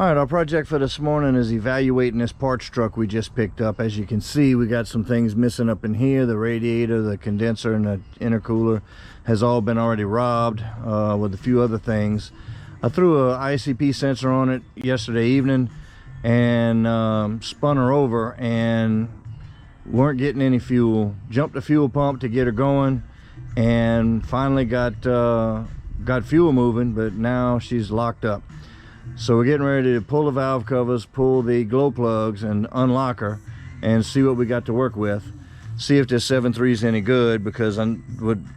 All right, our project for this morning is evaluating this parts truck we just picked up. As you can see, we got some things missing up in here. The radiator, the condenser, and the intercooler has all been already robbed, with a few other things. I threw a ICP sensor on it yesterday evening and spun her over and weren't getting any fuel. Jumped the fuel pump to get her going and finally got fuel moving, but now she's locked up. So we're getting ready to pull the valve covers, pull the glow plugs, and unlock her and see what we got to work with. See if this 7.3 is any good, because I would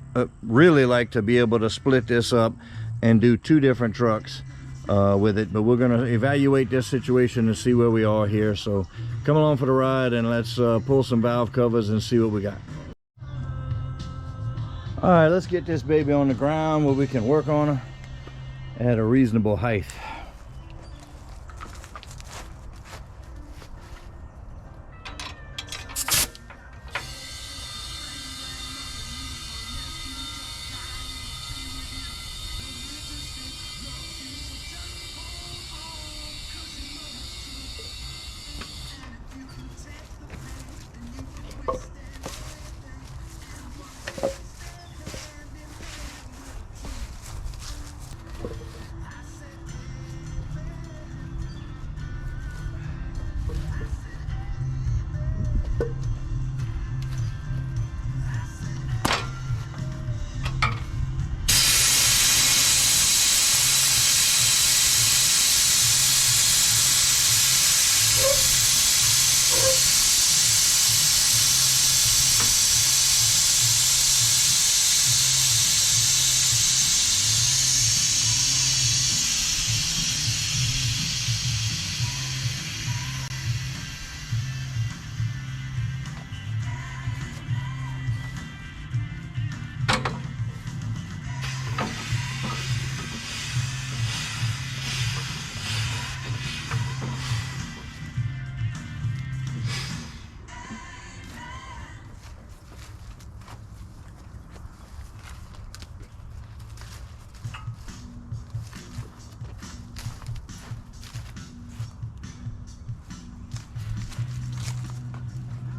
really like to be able to split this up and do two different trucks with it. But we're going to evaluate this situation and see where we are here. So come along for the ride and let's pull some valve covers and see what we got. All right, let's get this baby on the ground where we can work on her at a reasonable height.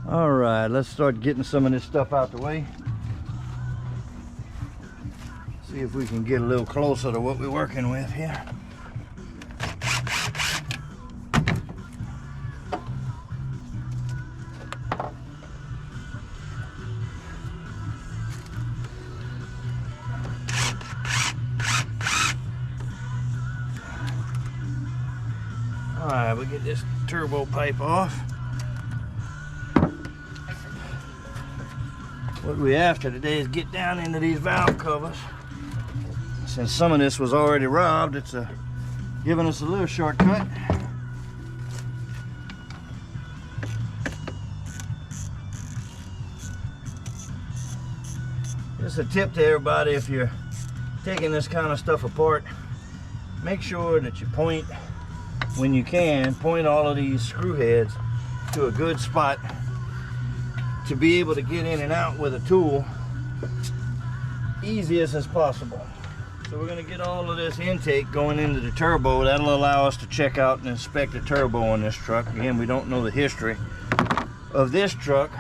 All right, let's start getting some of this stuff out the way. See if we can get a little closer to what we're working with here. All right, we get this turbo pipe off. What we're after today is get down into these valve covers. Since some of this was already robbed, it's giving us a little shortcut. Just a tip to everybody: if you're taking this kind of stuff apart, make sure that you point, when you can, point all of these screw heads to a good spot to be able to get in and out with a tool easiest as possible. So we're going to get all of this intake going into the turbo. That'll allow us to check out and inspect the turbo on this truck. Again, we don't know the history of this truck,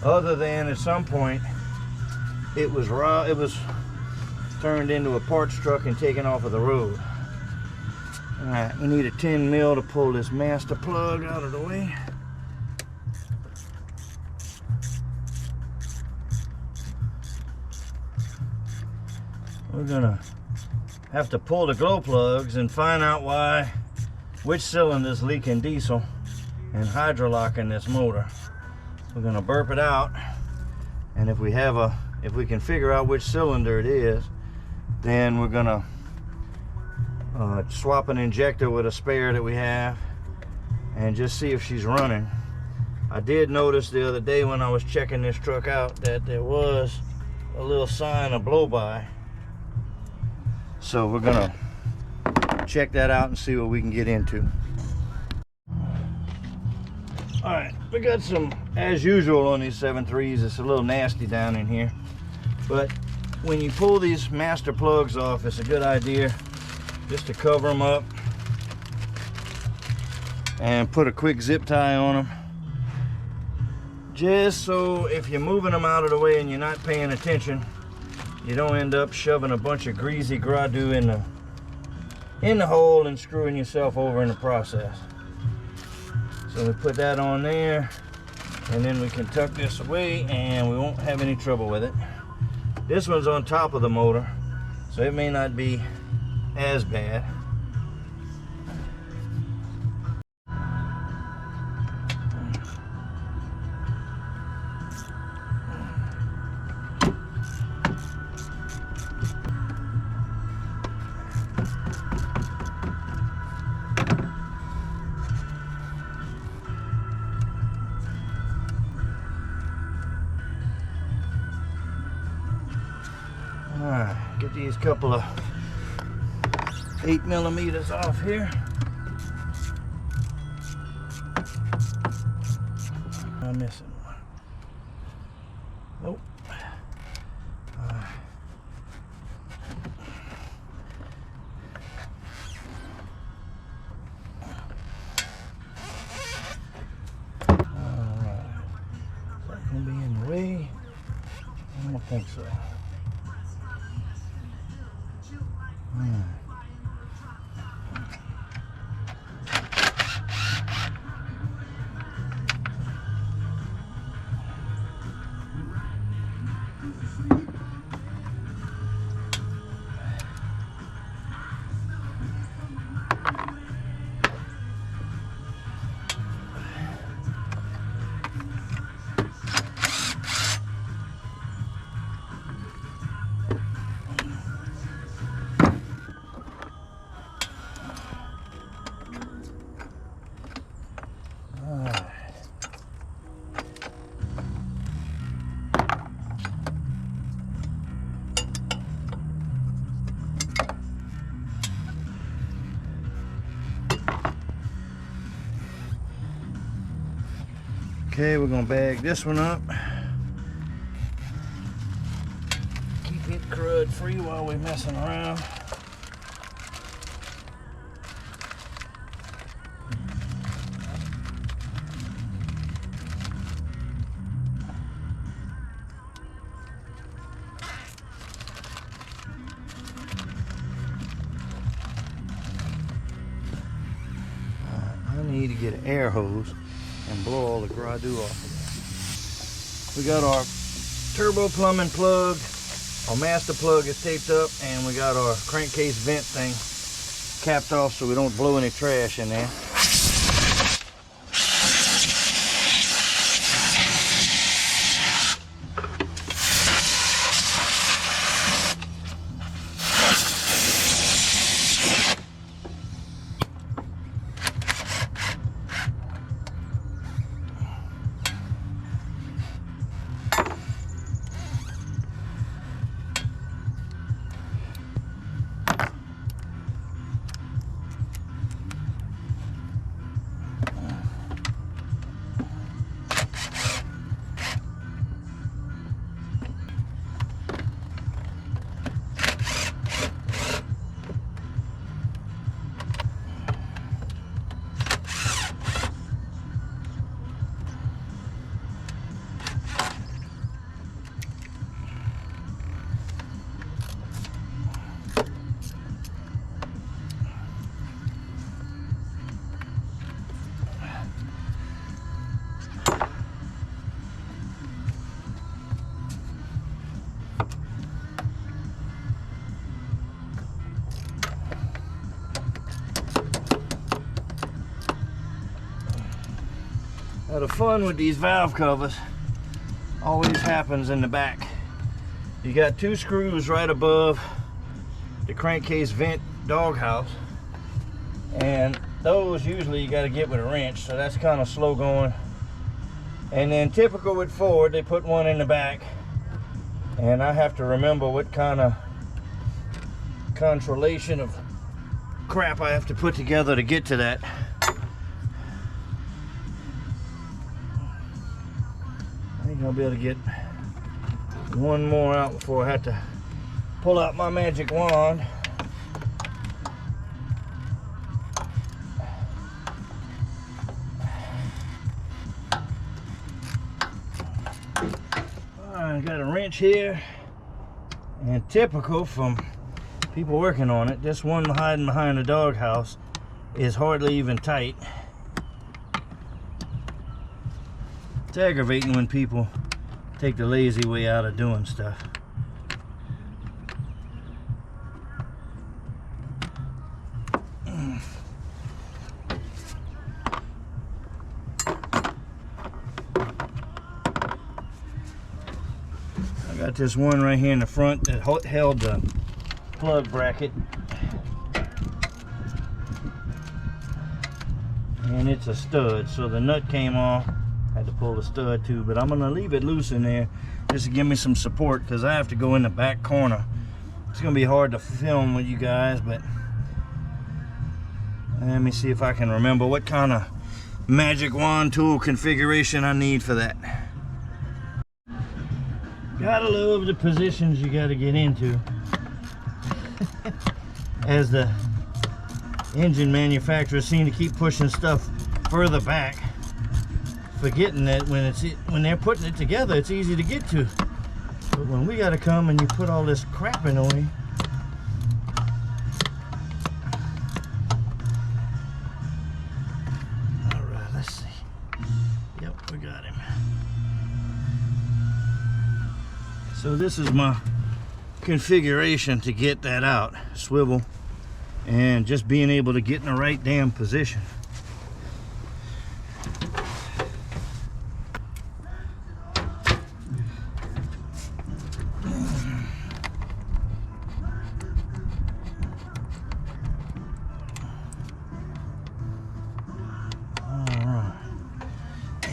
other than at some point it was turned into a parts truck and taken off of the road. All right, we need a 10 mil to pull this master plug out of the way. We're gonna have to pull the glow plugs and find out which cylinder's leaking diesel and hydrolocking this motor. We're gonna burp it out, and if we can figure out which cylinder it is, then we're gonna swap an injector with a spare that we have and just see if she's running. I did notice the other day when I was checking this truck out that there was a little sign of blow-by. So we're gonna check that out and see what we can get into. All right, we got some, as usual on these 7.3s, it's a little nasty down in here. But when you pull these master plugs off, it's a good idea just to cover them up and put a quick zip tie on them, just so if you're moving them out of the way and you're not paying attention, you don't end up shoving a bunch of greasy gradu in the hole and screwing yourself over in the process. So we put that on there, and then we can tuck this away and we won't have any trouble with it. This one's on top of the motor, so it may not be as bad. Alright, get these couple of 8mm off here. I'm missing one. Nope. Alright. Is that going to be in the way? I don't think so. Okay, we're gonna bag this one up. Keep it crud free while we're messing around. I need to get an air hose and blow all the gradu off of there. We got our turbo plumbing plug, our master plug is taped up, and we got our crankcase vent thing capped off so we don't blow any trash in there. Now the fun with these valve covers always happens in the back. You got two screws right above the crankcase vent doghouse, and those usually you got to get with a wrench, so that's kind of slow going. And then typical with Ford, they put one in the back, and I have to remember what kind of controlation of crap I have to put together to get to that. I think I'll be able to get one more out before I have to pull out my magic wand. I got a wrench here, and typical from people working on it, this one hiding behind the doghouse is hardly even tight. It's aggravating when people take the lazy way out of doing stuff. I got this one right here in the front that held the plug bracket, and it's a stud, so the nut came off. Had to pull the stud too, but I'm gonna leave it loose in there just to give me some support, because I have to go in the back corner. It's gonna be hard to film with you guys, but let me see if I can remember what kind of magic wand tool configuration I need for that. Gotta love the positions you gotta get into as the engine manufacturers seem to keep pushing stuff further back, forgetting that when they're putting it together, it's easy to get to. But when we gotta come and you put all this crap in the way. All right, let's see. Yep, we got him. So this is my configuration to get that out. Swivel, and just being able to get in the right damn position.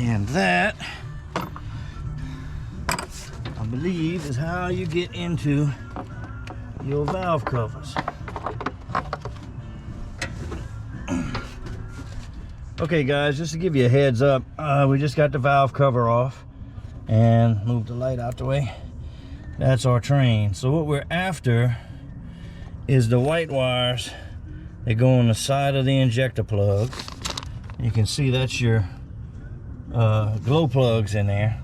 And that, I believe, is how you get into your valve covers. Okay guys, just to give you a heads up, we just got the valve cover off and moved the light out the way. That's our train. So what we're after is the white wires that go on the side of the injector plug. You can see that's your glow plugs in there.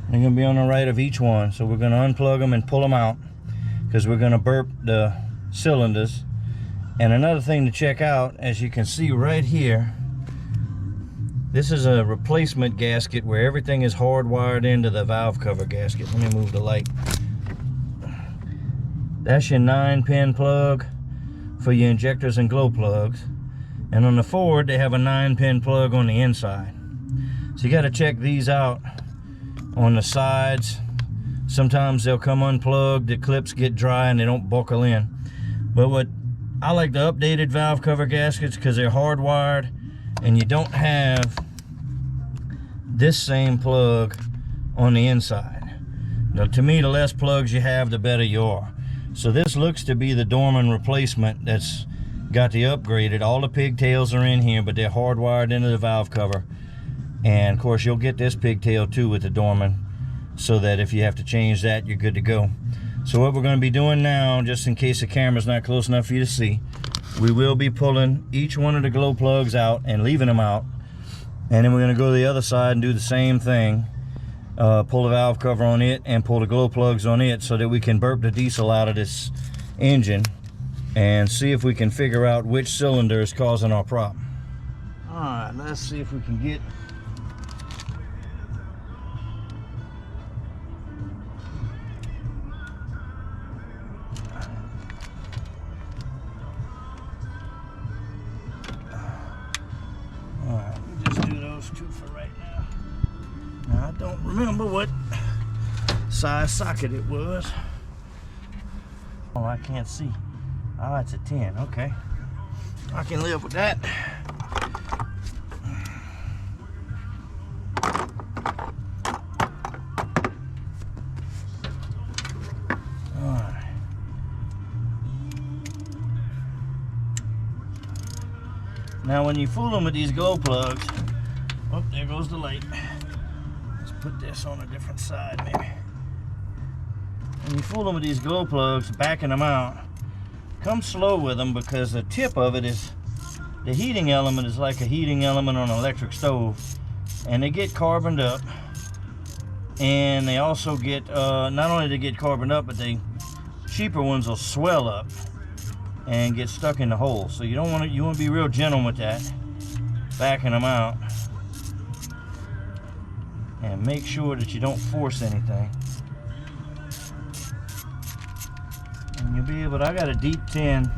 They're going to be on the right of each one, so we're going to unplug them and pull them out, because we're going to burp the cylinders. And another thing to check out, as you can see right here, this is a replacement gasket where everything is hardwired into the valve cover gasket. Let me move the light. That's your 9-pin plug for your injectors and glow plugs, and on the Ford they have a 9-pin plug on the inside. So you got to check these out on the sides. Sometimes they'll come unplugged, the clips get dry and they don't buckle in. But what I like the updated valve cover gaskets, because they're hardwired and you don't have this same plug on the inside. Now, to me, the less plugs you have, the better you are. So this looks to be the Dorman replacement that's got the upgraded. All the pigtails are in here, but they're hardwired into the valve cover. And of course you'll get this pigtail too with the Dorman, so that if you have to change that, you're good to go. So what we're going to be doing now, just in case the camera's not close enough for you to see, we will be pulling each one of the glow plugs out and leaving them out, and then we're going to go to the other side and do the same thing. Pull the valve cover on it and pull the glow plugs on it, so that we can burp the diesel out of this engine and see if we can figure out which cylinder is causing our problem. All right, let's see if we can get two for right now. Now I don't remember what size socket it was. Oh, I can't see. Oh, it's a 10. Okay, I can live with that. All right. Now when you fool them with these glow plugs, oh, there goes the light. Let's put this on a different side, maybe. When you fool them with these glow plugs, backing them out, come slow with them, because the tip of it is, the heating element is like a heating element on an electric stove, and they get carboned up. and they also get not only they get carboned up, but they cheaper ones will swell up and get stuck in the hole. So you don't want to, you want to be real gentle with that, backing them out, and make sure that you don't force anything. And you'll be able to, I got a deep 10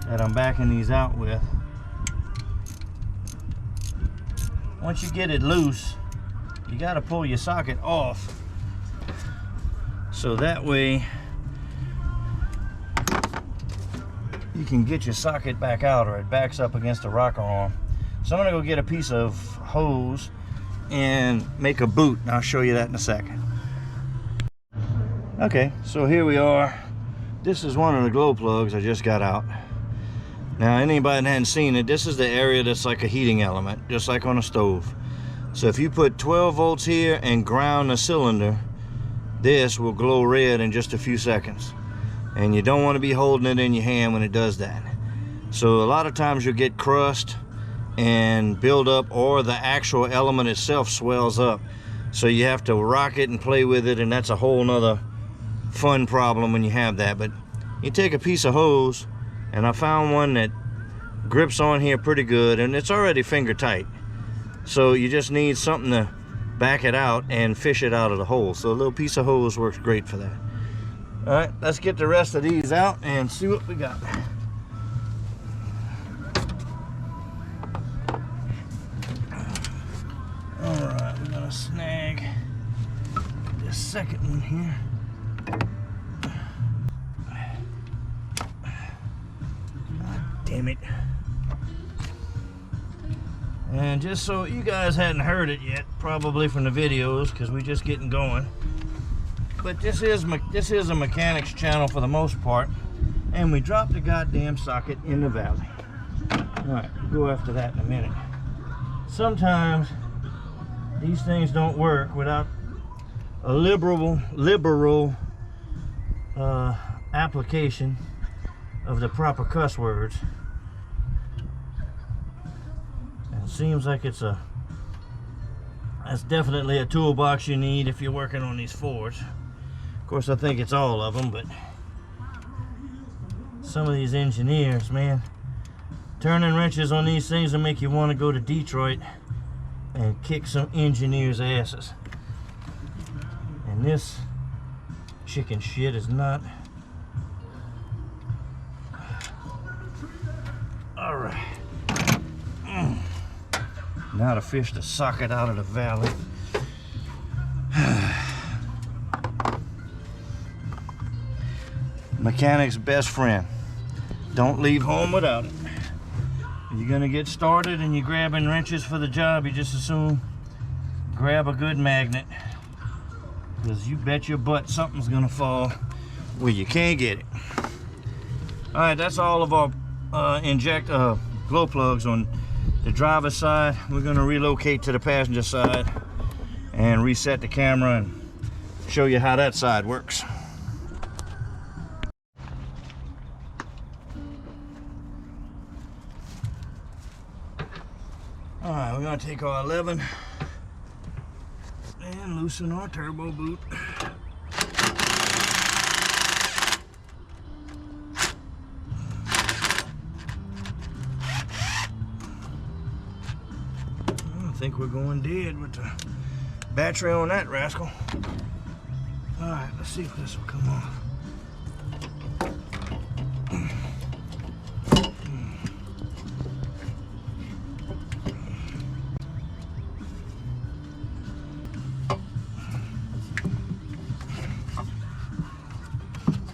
that I'm backing these out with. Once you get it loose, you got to pull your socket off, so that way you can get your socket back out, or it backs up against the rocker arm. So I'm gonna go get a piece of hose and make a boot, and I'll show you that in a second. Okay, so here we are. This is one of the glow plugs I just got out. Now, anybody that hadn't seen it, this is the area that's like a heating element, just like on a stove. So if you put 12 volts here and ground the cylinder, this will glow red in just a few seconds. And you don't want to be holding it in your hand when it does that. So a lot of times you'll get crust and build up, or the actual element itself swells up. So you have to rock it and play with it, and that's a whole nother fun problem when you have that. But you take a piece of hose, and I found one that grips on here pretty good, and it's already finger tight. So you just need something to back it out and fish it out of the hole. So a little piece of hose works great for that. All right, let's get the rest of these out and see what we got. All right, we're gonna snag this second one here. Damn it. And just so you guys hadn't heard it yet, probably from the videos, because we're just getting going, but this is a mechanics channel for the most part, and we dropped the goddamn socket in the valley. All right, we'll go after that in a minute. Sometimes these things don't work without a liberal application of the proper cuss words. And it seems like that's definitely a toolbox you need if you're working on these Fords. Of course, I think it's all of them, but some of these engineers, man, turning wrenches on these things will make you want to go to Detroit and kick some engineers' asses. And this chicken shit is not. All right. Now to fish the socket out of the valley. Mechanic's best friend. Don't leave home without it. You're gonna get started and you're grabbing wrenches for the job, you just as soon grab a good magnet, because you bet your butt something's gonna fall where you can't get it. All right, that's all of our glow plugs on the driver's side. We're gonna relocate to the passenger side and reset the camera and show you how that side works. All right, we're gonna take our 11 and loosen our turbo boot. I think we're going dead with the battery on that rascal. All right, let's see if this will come off.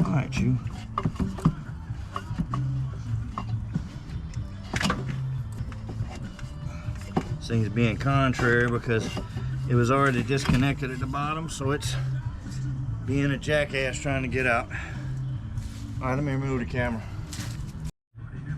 All right, you. This thing's being contrary because it was already disconnected at the bottom, so it's being a jackass trying to get out. All right, let me remove the camera.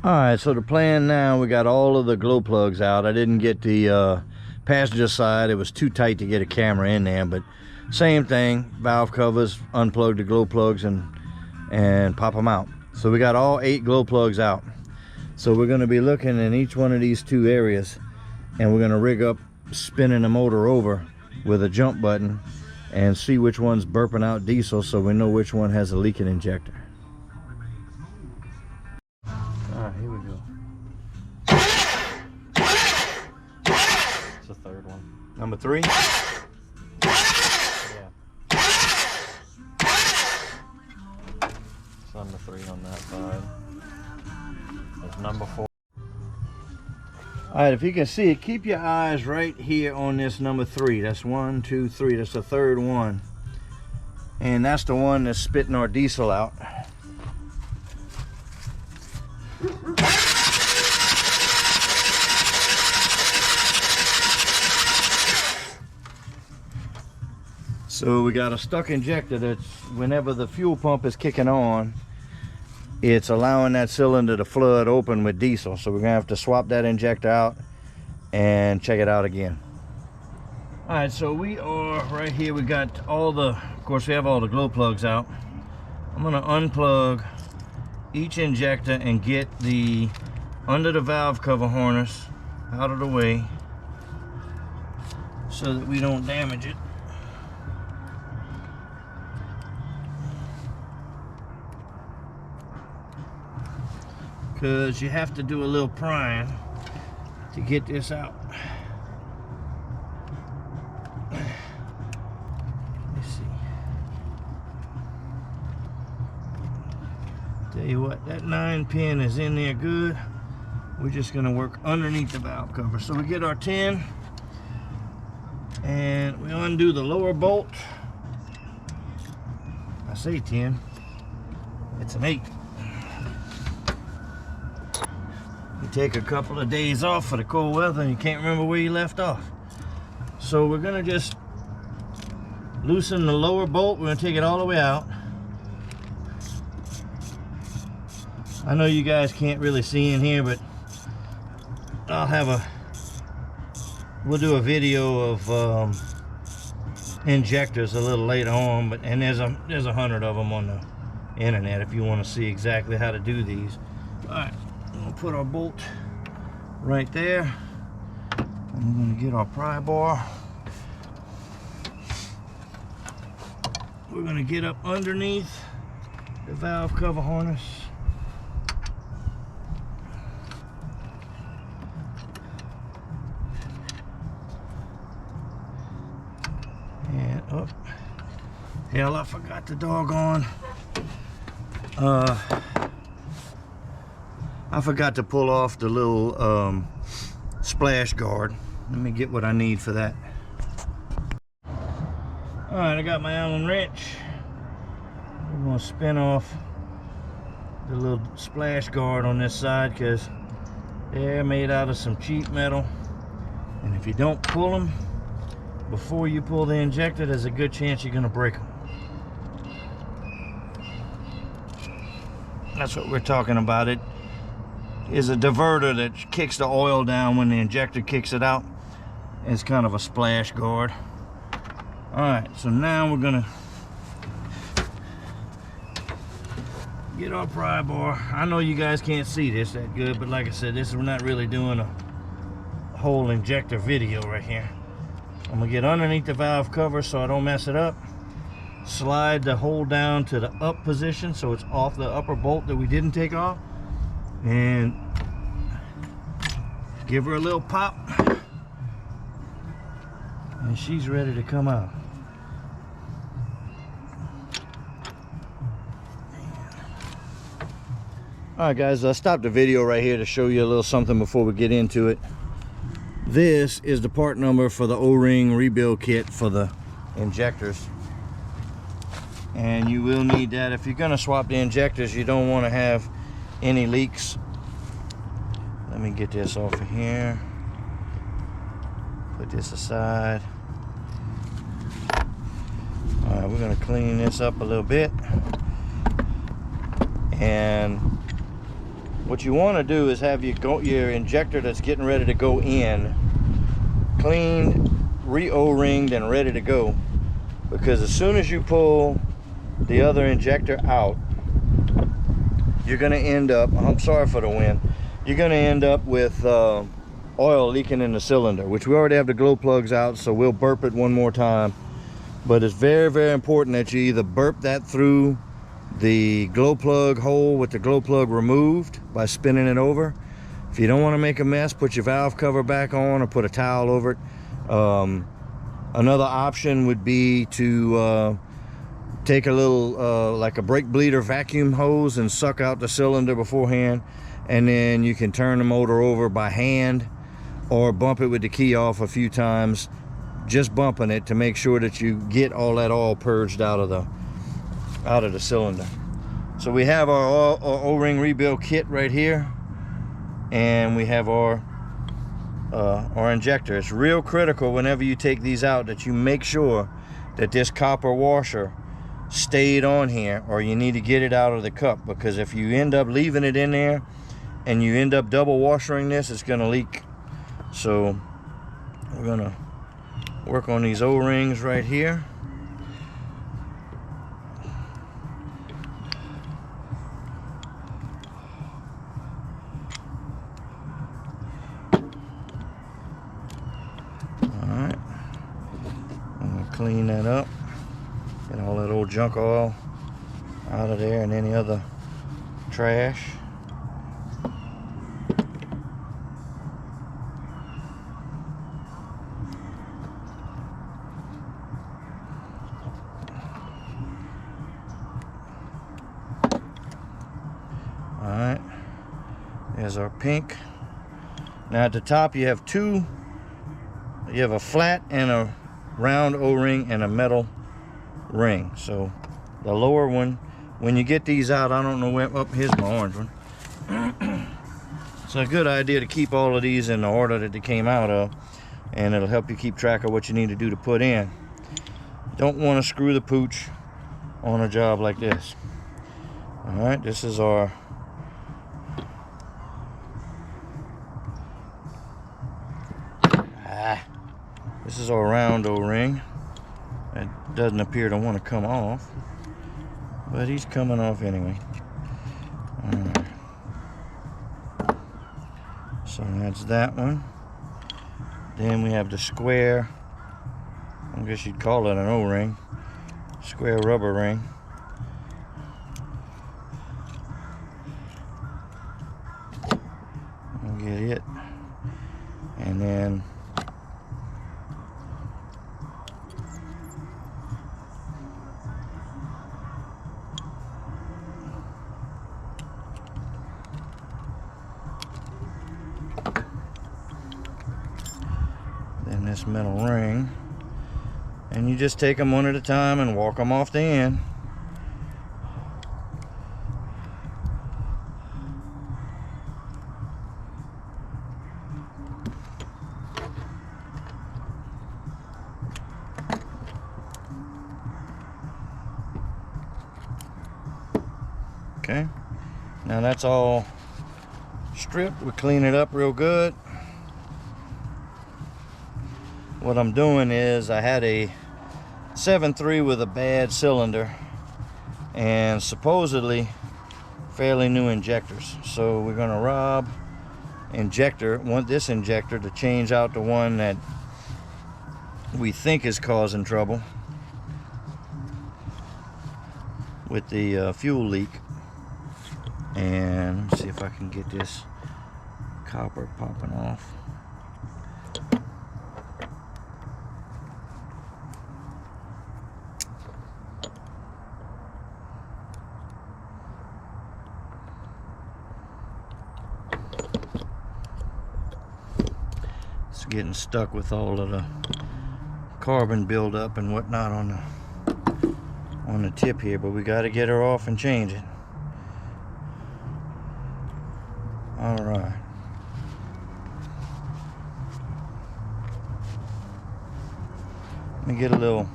All right, so the plan now, we got all of the glow plugs out. I didn't get the passenger side. It was too tight to get a camera in there, but same thing, valve covers, unplug the glow plugs and pop them out. So we got all 8 glow plugs out. So we're gonna be looking in each one of these 2 areas, and we're gonna rig up spinning the motor over with a jump button and see which one's burping out diesel, so we know which one has a leaking injector. Alright, here we go. It's the third one. Number 3. Yeah. It's number 3 on that side. There's number 4. All right, if you can see it, keep your eyes right here on this number 3. That's 1, 2, 3. That's the third one. And that's the one that's spitting our diesel out. So we got a stuck injector that's, whenever the fuel pump is kicking on, it's allowing that cylinder to flood open with diesel. So we're gonna have to swap that injector out and check it out again. All right, so we are right here. We got all the, of course we have all the glow plugs out. I'm gonna unplug each injector and get the under the valve cover harness out of the way so that we don't damage it. Because you have to do a little prying to get this out. Let's see. Tell you what, that 9-pin is in there good. We're just gonna work underneath the valve cover. So we get our 10 and we undo the lower bolt. I say 10, it's an 8. You take a couple of days off for the cold weather and you can't remember where you left off. So we're gonna just loosen the lower bolt. We're gonna take it all the way out. I know you guys can't really see in here, but we'll do a video of injectors a little later on, but there's 100 of them on the internet if you want to see exactly how to do these. All right. We'll put our bolt right there. And we're going to get our pry bar. We're going to get up underneath the valve cover harness. And up. Hell, I forgot the doggone. I forgot to pull off the little splash guard. Let me get what I need for that. All right, I got my Allen wrench. We're gonna spin off the little splash guard on this side because they're made out of some cheap metal. And if you don't pull them before you pull the injector, there's a good chance you're gonna break them. That's what we're talking about. It is a diverter that kicks the oil down when the injector kicks it out. It's kind of a splash guard. All right, so now we're gonna get our pry bar. I know you guys can't see this that good, but like I said, we're not really doing a whole injector video right here. I'm gonna get underneath the valve cover so I don't mess it up. Slide the hole down to the up position so it's off the upper bolt that we didn't take off. And give her a little pop and she's ready to come out. Alright guys, I stopped the video right here to show you a little something before we get into it. This is the part number for the O-ring rebuild kit for the injectors. And you will need that. If you're going to swap the injectors, you don't want to have any leaks. Let me get this off of here. Put this aside. Alright, we're going to clean this up a little bit. And what you want to do is have your injector that's getting ready to go in cleaned, re-O-ringed, and ready to go. Because as soon as you pull the other injector out, you're going to end up, I'm sorry for the wind, you're going to end up with oil leaking in the cylinder, which we already have the glow plugs out, so we'll burp it one more time But it's very, very important that you either burp that through the glow plug hole with the glow plug removed by spinning it over. If you don't want to make a mess, put your valve cover back on or put a towel over it. Another option would be to take a little like a brake bleeder vacuum hose and suck out the cylinder beforehand, and then you can turn the motor over by hand or bump it with the key off a few times, just bumping it to make sure that you get all that oil purged out of the cylinder. So we have our O-ring rebuild kit right here, and we have our injector. It's real critical whenever you take these out that you make sure that this copper washer stayed on here, or you need to get it out of the cup, because if you end up leaving it in there and you end up double washering this, it's going to leak. So we're going to work on these O-rings right here. Alright, I'm going to clean that up, get all that old junk oil out of there and any other trash. Alright, there's our pink. Now at the top you have two. You have a flat and a round O-ring and a metal ring. So the lower one, when you get these out, I don't know where, oh, here's my orange one. It's a good idea to keep all of these in the order that they came out of, and it'll help you keep track of what you need to do to put in. Don't want to screw the pooch on a job like this. Alright, this is our this is our round O-ring. It doesn't appear to want to come off, but he's coming off anyway. Alright. So that's that one. Then we have the square, I guess you'd call it an O-ring, square rubber ring. I'll get it. And then this metal ring, and you just take them one at a time and walk them off the end. Okay, now that's all stripped. We clean it up real good. What I'm doing is I had a 7.3 with a bad cylinder and supposedly fairly new injectors. So we're gonna rob this injector to change out the one that we think is causing trouble with the fuel leak. And let's see if I can get this copper popping off. It's getting stuck with all of the carbon buildup and whatnot on the tip here, but we got to get her off and change it. All right. Let me get a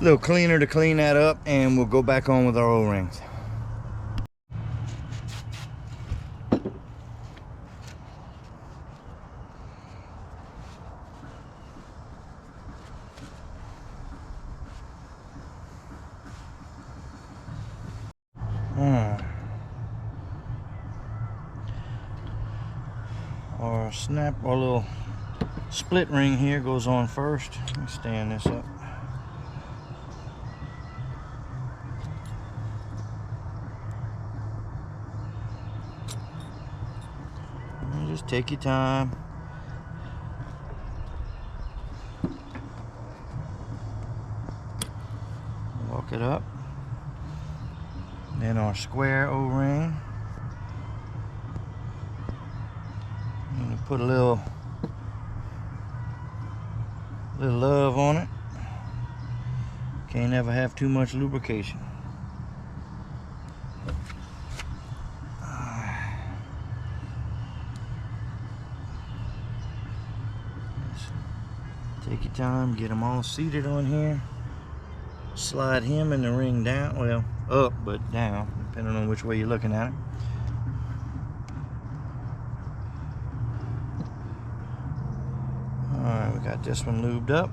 little cleaner to clean that up, and we'll go back on with our O-rings. Our little split ring here goes on first. Let me stand this up. Just take your time. Walk it up. Then our square O-ring. And put a little love on it. Can't ever have too much lubrication. Take your time, get them all seated on here. Slide him and the ring down, well, up but down, depending on which way you're looking at it. Alright, we got this one lubed up.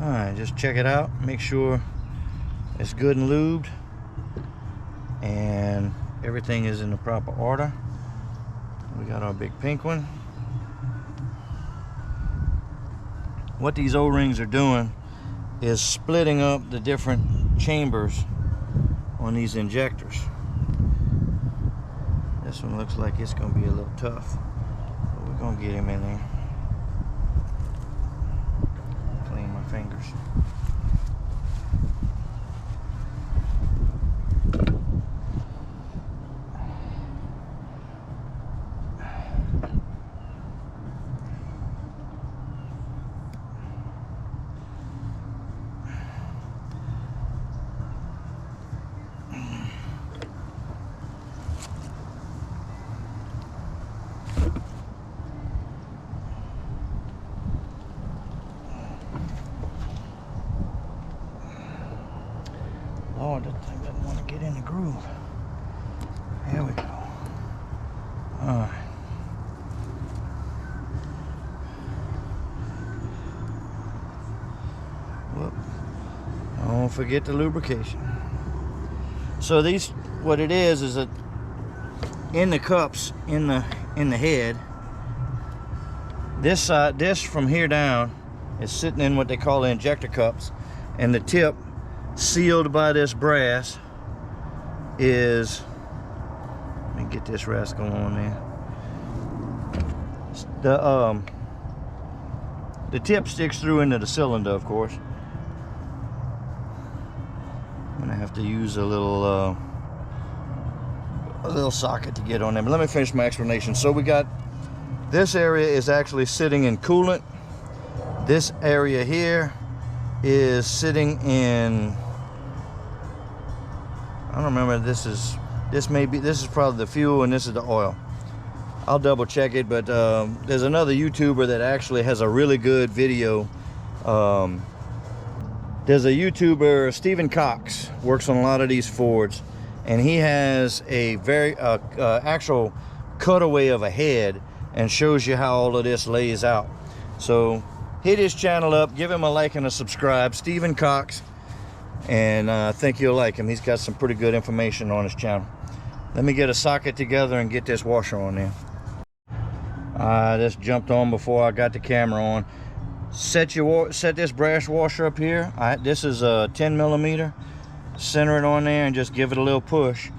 Alright, just check it out, make sure it's good and lubed and everything is in the proper order. We got our big pink one. What these O-rings are doing is splitting up the different chambers on these injectors. This one looks like it's going to be a little tough, but we're going to get him in there. Clean my fingers. Lord, that thing doesn't want to get in the groove. There we go. Alright. Whoop. Don't forget the lubrication. So these, what it is that in the cups, in the head, this side, this from here down is sitting in what they call the injector cups, and the tip sealed by this brass is, let me get this rascal on there. The tip sticks through into the cylinder, of course. I'm gonna have to use a little socket to get on there, but let me finish my explanation. So we got, this area is actually sitting in coolant. This area here is sitting in, I don't remember, this is probably the fuel and this is the oil. I'll double check it, but there's another YouTuber that actually has a really good video. There's a YouTuber, Stephen Cox, works on a lot of these Fords, and he has a very actual cutaway of a head and shows you how all of this lays out. So hit his channel up, give him a like and a subscribe, Stephen Cox, and I think you'll like him. He's got some pretty good information on his channel. Let me get a socket together and get this washer on there. This jumped on before I got the camera on. Set this brass washer up here. This is a 10 millimeter. Center it on there and just give it a little push,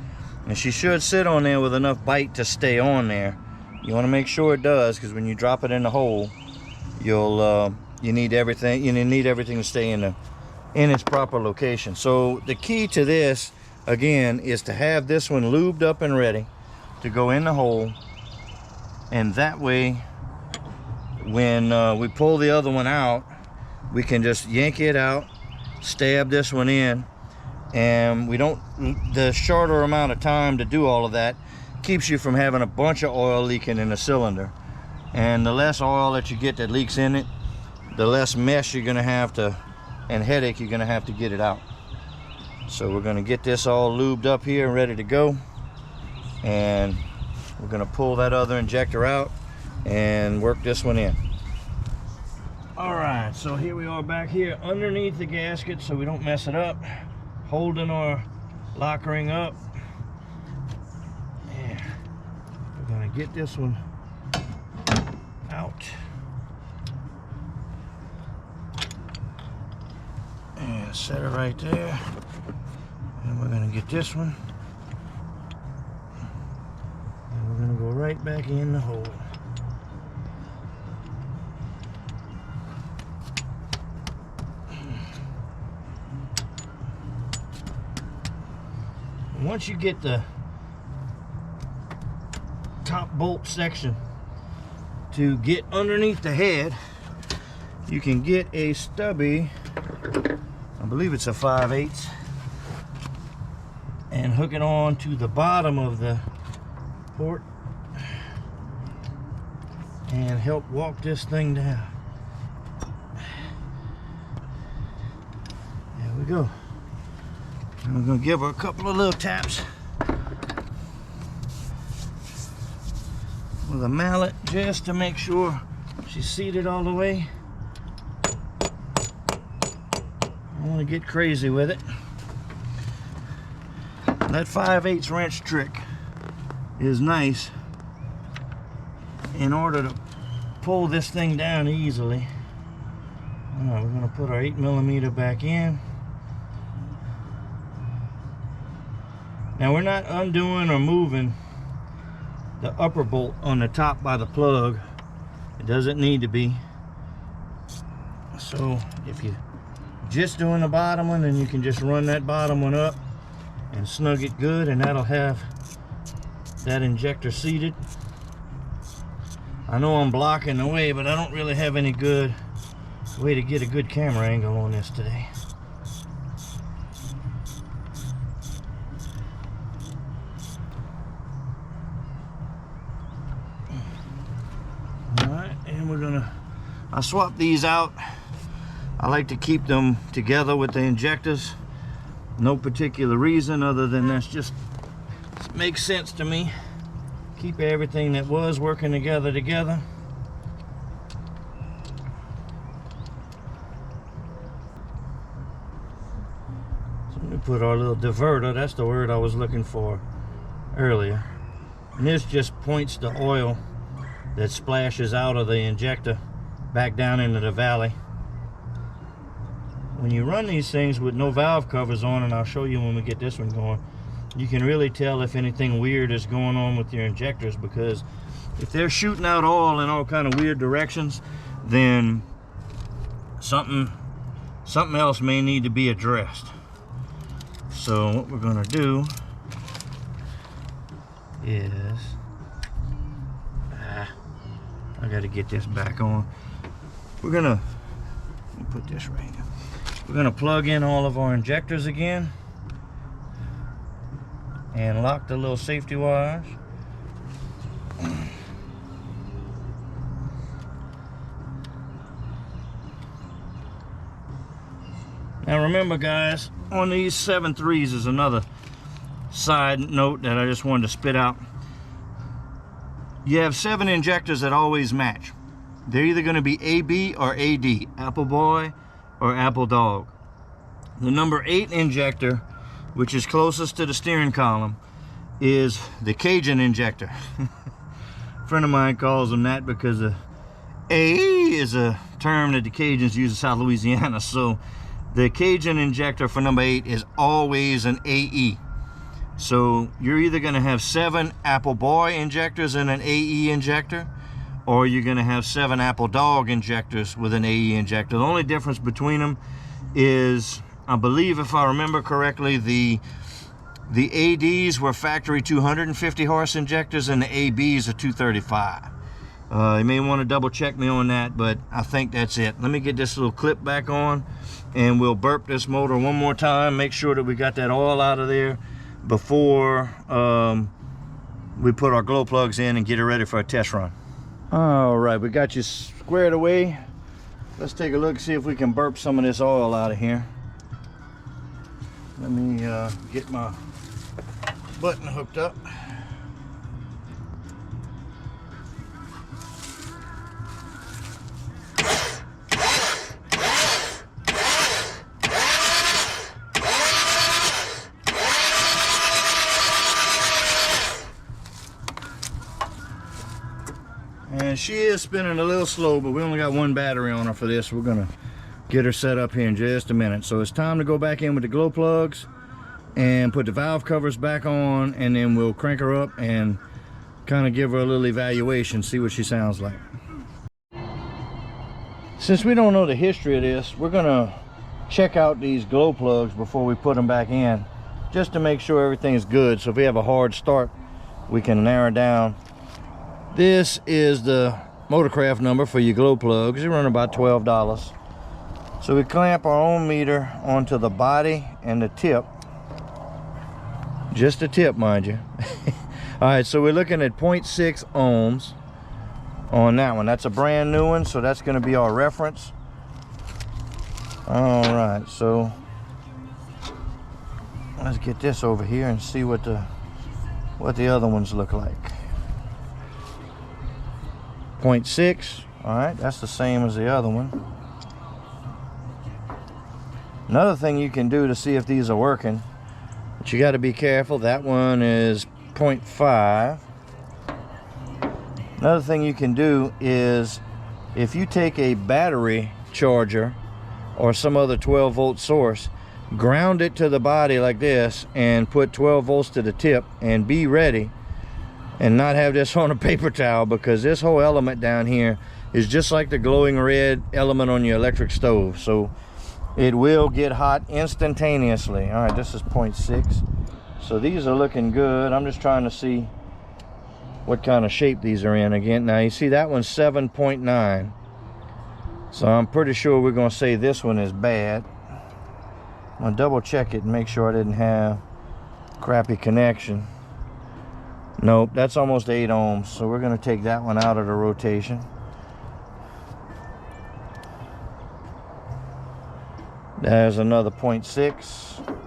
and she should sit on there with enough bite to stay on there. You want to make sure it does, because when you drop it in the hole, you need everything to stay in its proper location. So the key to this, again, is to have this one lubed up and ready to go in the hole, and that way when we pull the other one out, we can just yank it out, stab this one in, and the shorter amount of time to do all of that keeps you from having a bunch of oil leaking in the cylinder. And the less oil that you get that leaks in it, the less mess you're gonna have to, and headache you're gonna have to get it out. So we're gonna get this all lubed up here and ready to go, and we're gonna pull that other injector out and work this one in. All right, so here we are back here underneath the gasket so we don't mess it up, holding our lock ring up. Yeah, we're gonna get this one out. gonna set her right there, and we're gonna get this one, and we're gonna go right back in the hole. Once you get the top bolt section to get underneath the head, you can get a stubby, I believe it's a 5/8, and hook it on to the bottom of the port and help walk this thing down. There we go. And we're going to give her a couple of little taps with a mallet just to make sure she's seated all the way. I want to get crazy with it. That 5/8 wrench trick is nice in order to pull this thing down easily. All right, we're going to put our 8mm back in. Now we're not undoing or moving the upper bolt on the top by the plug. It doesn't need to be. So if you're just doing the bottom one, then you can just run that bottom one up and snug it good, and that'll have that injector seated. I know I'm blocking the way, but I don't really have any good way to get a good camera angle on this today. I swap these out. I like to keep them together with the injectors. No particular reason other than that's just makes sense to me. Keep everything that was working together. So we put our little diverter, that's the word I was looking for earlier. And this just points the oil that splashes out of the injector back down into the valley. When you run these things with no valve covers on, and I'll show you when we get this one going, you can really tell if anything weird is going on with your injectors, because if they're shooting out oil in all kind of weird directions, then something else may need to be addressed. So what we're going to do is I got to get this back on. We're gonna put this right here. We're gonna plug in all of our injectors again and lock the little safety wires. Now remember, guys, on these 7.3s is another side note that I just wanted to spit out. You have 7 injectors that always match. They're either going to be AB or AD, Apple Boy or Apple Dog. The number 8 injector, which is closest to the steering column, is the Cajun injector. A friend of mine calls them that because the A is a term that the Cajuns use in South Louisiana. So the Cajun injector for number 8 is always an AE. So you're either going to have 7 Apple Boy injectors and an AE injector, or you're going to have 7 Apple Dog injectors with an AE injector. The only difference between them is, I believe if I remember correctly, the ADs were factory 250 horse injectors and the ABs are 235. You may want to double check me on that, but I think that's it. Let me get this little clip back on and we'll burp this motor one more time, make sure that we got that oil out of there before we put our glow plugs in and get it ready for a test run. All right, we got you squared away. Let's take a look, see if we can burp some of this oil out of here. Let me get my button hooked up. And she is spinning a little slow, but we only got one battery on her for this. We're gonna get her set up here in just a minute. So it's time to go back in with the glow plugs and put the valve covers back on, and then we'll crank her up and kind of give her a little evaluation, see what she sounds like. Since we don't know the history of this, we're gonna check out these glow plugs before we put them back in, just to make sure everything is good. So if we have a hard start, we can narrow down. This is the Motorcraft number for your glow plugs. They run about $12. So we clamp our own meter onto the body and the tip. Just the tip, mind you. All right, so we're looking at 0.6 ohms on that one. That's a brand new one, so that's going to be our reference. All right, so let's get this over here and see what the other ones look like. 0.6. All right, that's the same as the other one. Another thing you can do to see if these are working, but you got to be careful. That one is 0.5. Another thing you can do is, if you take a battery charger or some other 12 volt source, ground it to the body like this and put 12 volts to the tip, and be ready, and not have this on a paper towel, because this whole element down here is just like the glowing red element on your electric stove. So it will get hot instantaneously. All right, this is 0.6. So these are looking good. I'm just trying to see what kind of shape these are in again. Now you see that one's 7.9. So I'm pretty sure we're gonna say this one is bad. I'm gonna double check it and make sure I didn't have crappy connection. Nope, that's almost 8 ohms. So we're gonna take that one out of the rotation. There's another 0.6.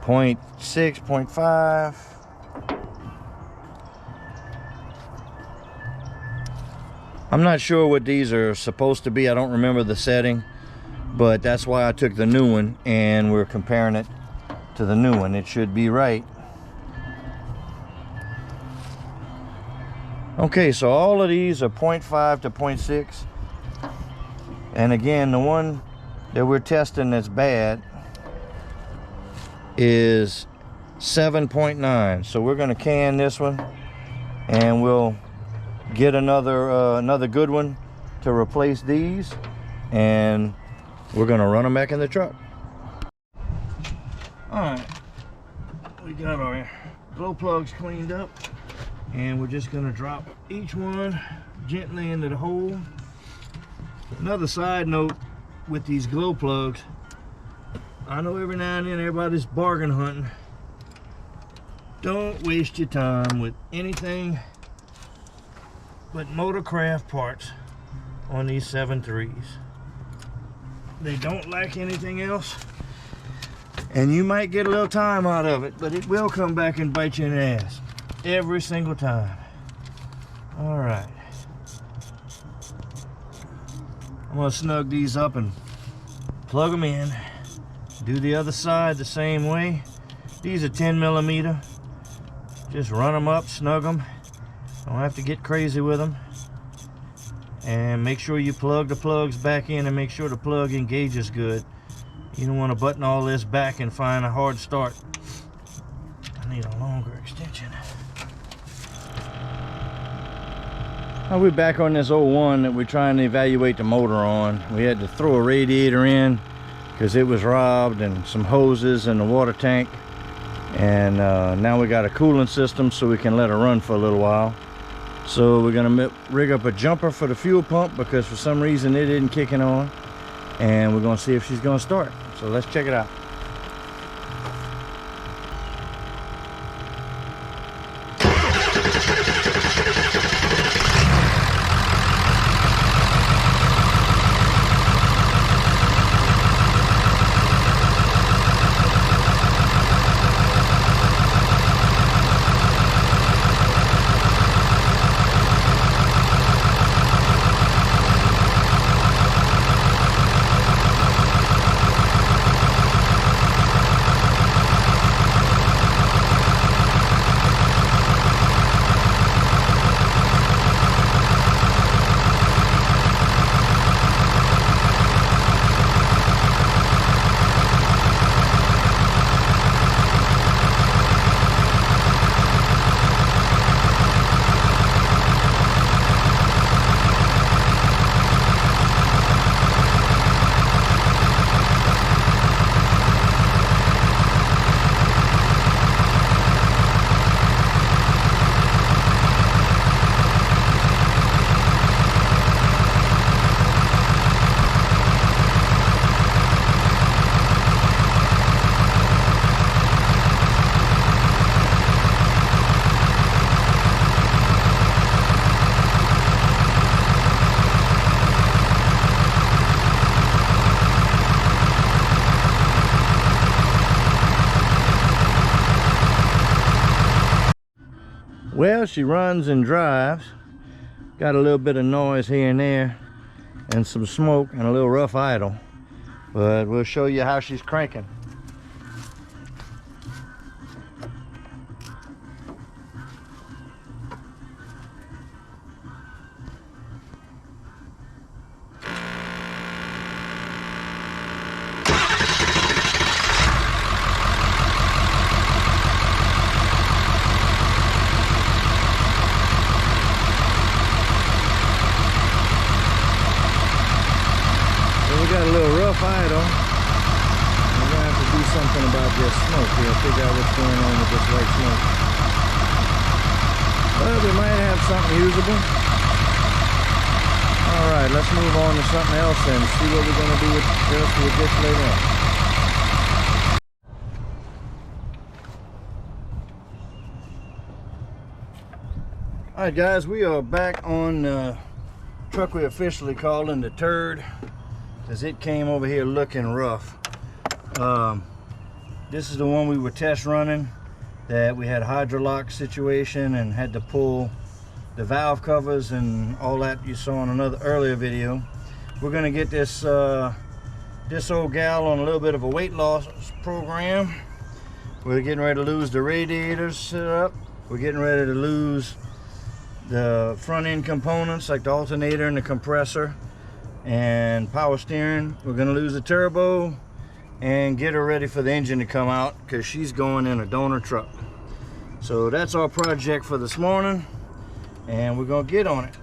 Point 0.5. I'm not sure what these are supposed to be. I don't remember the setting, but that's why I took the new one and we're comparing it to the new one. It should be right. Okay, so all of these are 0.5 to 0.6. And again, the one that we're testing that's bad is 7.9. So we're going to can this one, and we'll get another good one to replace these, and we're going to run them back in the truck. All right, we got our glow plugs cleaned up, and we're just going to drop each one gently into the hole. Another side note with these glow plugs, I know every now and then everybody's bargain hunting. Don't waste your time with anything but Motorcraft parts on these 7.3s. They don't like anything else, and you might get a little time out of it, but it will come back and bite you in the ass every single time. All right, I'm gonna snug these up and plug them in. Do the other side the same way. These are 10mm. Just run them up, snug them. Don't have to get crazy with them. And make sure you plug the plugs back in and make sure the plug engages good. You don't want to button all this back and find a hard start. I need a longer extension. Now we're back on this 01 that we're trying to evaluate the motor on. We had to throw a radiator in because it was robbed, and some hoses in the water tank. And now we got a cooling system so we can let her run for a little while. So we're gonna rig up a jumper for the fuel pump because for some reason it isn't kicking on, and we're gonna see if she's gonna start. So let's check it out. Well, she runs and drives. Got a little bit of noise here and there, and some smoke, and a little rough idle. But we'll show you how she's cranking. Got a little rough idle. We're gonna have to do something about this smoke here. Figure out what's going on with this white smoke. But we might have something usable. All right, let's move on to something else and see what we're gonna do with this later on. All right, guys, we are back on the truck we officially calling the Turd, as it came over here looking rough. This is the one we were test running, that we had a hydrolock situation and had to pull the valve covers and all that you saw in another earlier video. We're gonna get this this old gal on a little bit of a weight loss program. We're getting ready to lose the radiators set up. We're getting ready to lose the front end components like the alternator and the compressor and power steering. We're gonna lose the turbo and get her ready for the engine to come out, because she's going in a donor truck. So that's our project for this morning, and we're gonna get on it.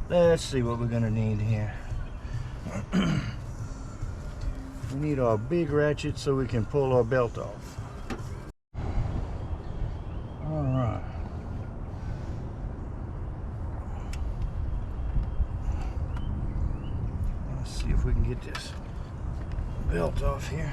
Let's see what we're gonna need here. We need our big ratchet so we can pull our belt off. All right. Let's see if we can get this belt off here.